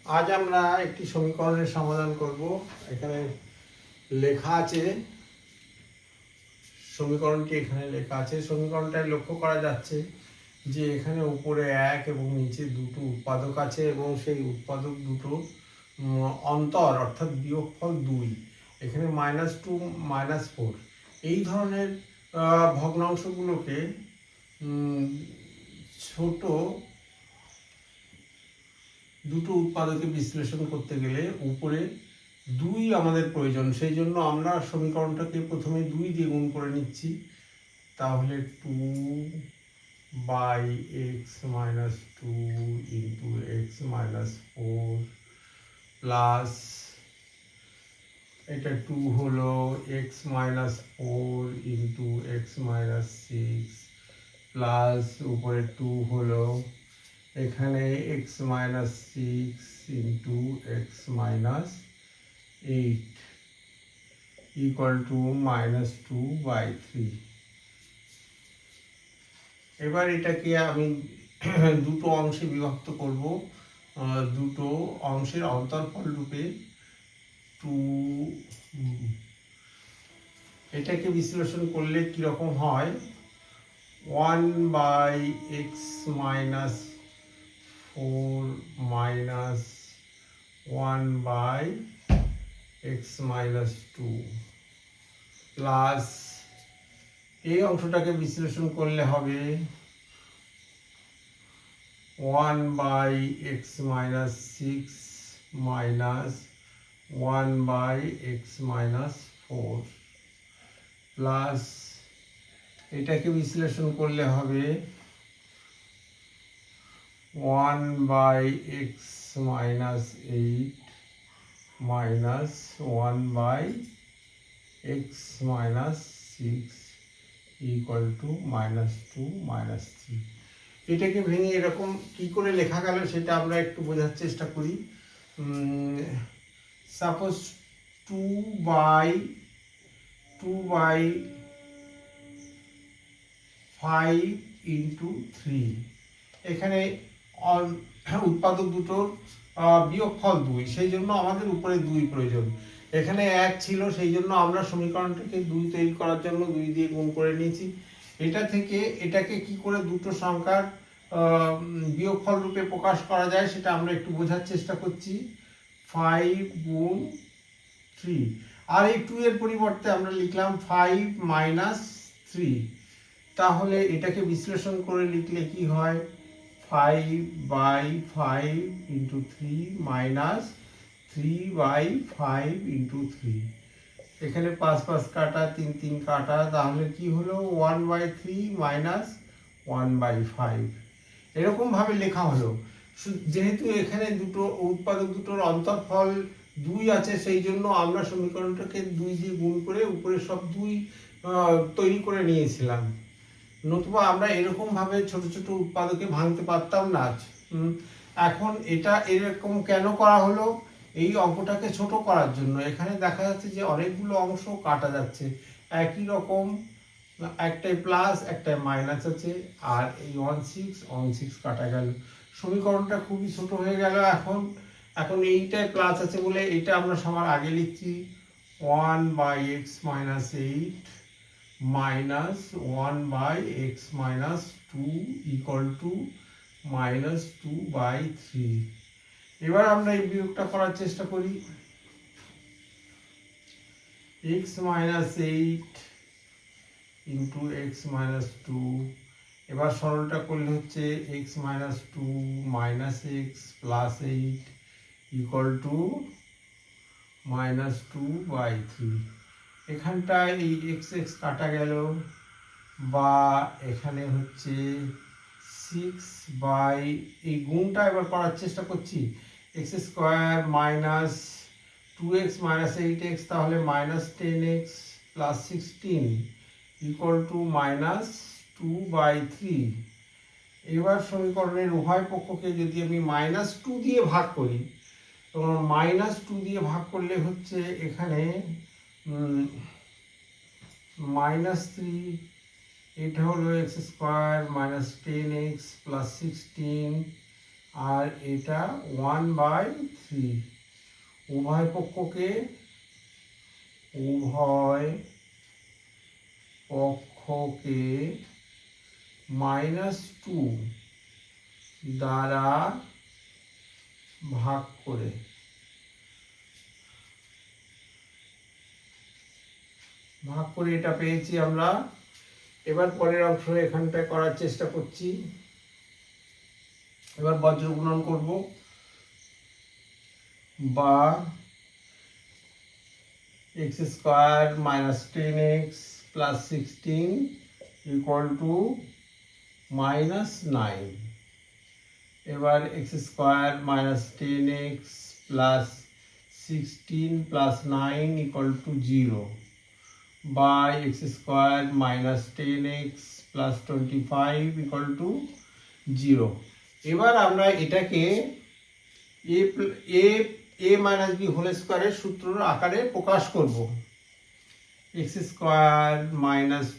আজ আমরা একটি সমীকরণের সমাধান করব। এখানে লেখা আছে, সমীকরণটি এখানে লেখা আছে। সমীকরণটায় লক্ষ্য করা যাচ্ছে যে এখানে উপরে 1 এবং নিচে দুটো উৎপাদক আছে এবং সেই উৎপাদক দুটো অন্তর অর্থাৎ বিয়োগফল 2। এখানে -2 -4 এই ধরনের ভগ্নাংশগুলোকে ছোট দুটো উৎপাদকে বিশ্লেষণ করতে গেলে উপরে 2 আমাদের প্রয়োজন। সেই জন্য আমরা সমীকরণটাকে প্রথমে 2 দিয়ে গুণ করে নিচ্ছি। তাহলে 2/x-2 ইন্টু x-4 প্লাস এটা 2 হলো x-4 ইন্টু x-6 প্লাস উপরে 2 হলো এখানে x-6 into x-8 equal to -2/3। এবার এটাকে আমি দুটো অংশে বিভক্ত করব। দুটো অংশের অন্তরফল রূপে 2 এটাকে বিশ্লেষণ করলে কিরকম হয়, 1/x-4 minus 1/x-2 প্লাস এই অংশটাকে বিশ্লেষণ করলে হবে 1/x-6 minus 1/x-4 প্লাস এটাকে বিশ্লেষণ করলে হবে 1/x-8 minus 1/x-6 equal to -2 -3। এটাকে ভেঙে এরকম কি করে লেখা গেল সেটা আমরা একটু বোঝার চেষ্টা করি। Suppose 2/5 into 3। এখানে উৎপাদক দুটোর বিয়োগফল 2, সেই জন্য আমাদের উপরে 2 প্রয়োজন। এখানে 1 ছিল, সেই জন্য আমরা সমীকরণটাকে 2 তৈরি করার জন্য 2 দিয়ে গুণ করে নিয়েছি। এটা থেকে এটাকে কি করে দুটো সংখ্যার বিয়োগফল রূপে প্রকাশ করা যায় সেটা আমরা একটু বোঝার চেষ্টা করছি। 5 গুণ 3, আর এই 2 এর পরিবর্তে আমরা লিখলাম 5 - 3। তাহলে এটাকে বিশ্লেষণ করে লিখলে কি হয়, 5/5 ইন্টু 3 মাইনাস 3/5 ইন্টু 3। এখানে 5 5 কাটা, 3 3 কাটা, তাহলে কি হলো 1/3 মাইনাস 1/5। এরকম ভাবে লেখা হলো। যেহেতু এখানে দুটো উৎপাদক দুটোর অন্তরফল 2 আছে, সেই জন্য আমরা সমীকরণটাকে 2 দিয়ে গুণ করে উপরে সব 2 তৈরি করে নিয়েছিলাম। নতুবা আমরা এরকম ভাবে ছোট ছোট উৎপাদকে ভাঙতে পারতাম না। এখন এটা এরকম কেন করা হলো, এই অঙ্কটাকে ছোট করার জন্য। এখানে দেখা যাচ্ছে যে অনেকগুলো অংশ কাটা যাচ্ছে, একই রকম একটাই প্লাস একটাই মাইনাস আছে, আর এই 1/6 কাটা গেল, সমীকরণটা খুবই ছোট হয়ে গেল। এখন এইটাই প্লাস আছে বলে এটা আমরা সবার আগে লিখছি 1/x-8 minus 1/x-2 equal to -2/3। এবার আমরা এই বিয়োগটা করার চেষ্টা করি। x-8 into x-2, এবার সরলটা করলে হচ্ছে x-2 minus x plus 8 equal to -2/3। এখানটায় এই x কাটা গেল, বা এখানে হচ্ছে 6 এই গুণটা এবার করার চেষ্টা করছি, x² minus 2x minus 8x, তাহলে -10x প্লাস 16 ইকুয়াল টু -2/3। এবার সমীকরণের উভয় পক্ষকে যদি আমি -2 দিয়ে ভাগ করি, তো -2 দিয়ে ভাগ করলে হচ্ছে এখানে -3, এটা হলো x² -10x প্লাস 16, আর এটা 1/3। 3 উভয় পক্ষকে -2 দ্বারা ভাগ করে এটা পেয়েছি আমরা। এবার পরের অংশ এখানটায় করার চেষ্টা করছি। এবার বজ্র গুণন করব, বা x² - 10x + 16 = -9। এবার x² - 10x + 16 + 9 = 0, বা x² - 10x + 25 = 0। এবার আমরা এটাকে a - b হোল স্কয়ারের সূত্র আকারে প্রকাশ করব। x² -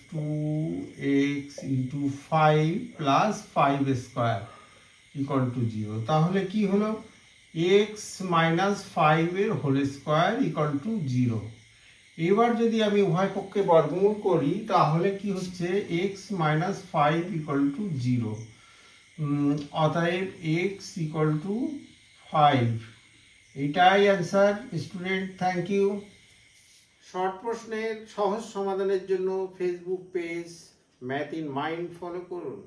2x × 5 + 5² = 0। তাহলে কি হলো, x - 5 এর হোল স্কয়ার = 0। এবার যদি আমি উভয় পক্ষে বর্গমূল করি তাহলে কি হচ্ছে, x - 5 = 0। অতএব x = 5। এটাই answer student. Thank you. Short প্রশ্নের সহজ সমাধানের জন্য Facebook page Math in Mind follow করুন।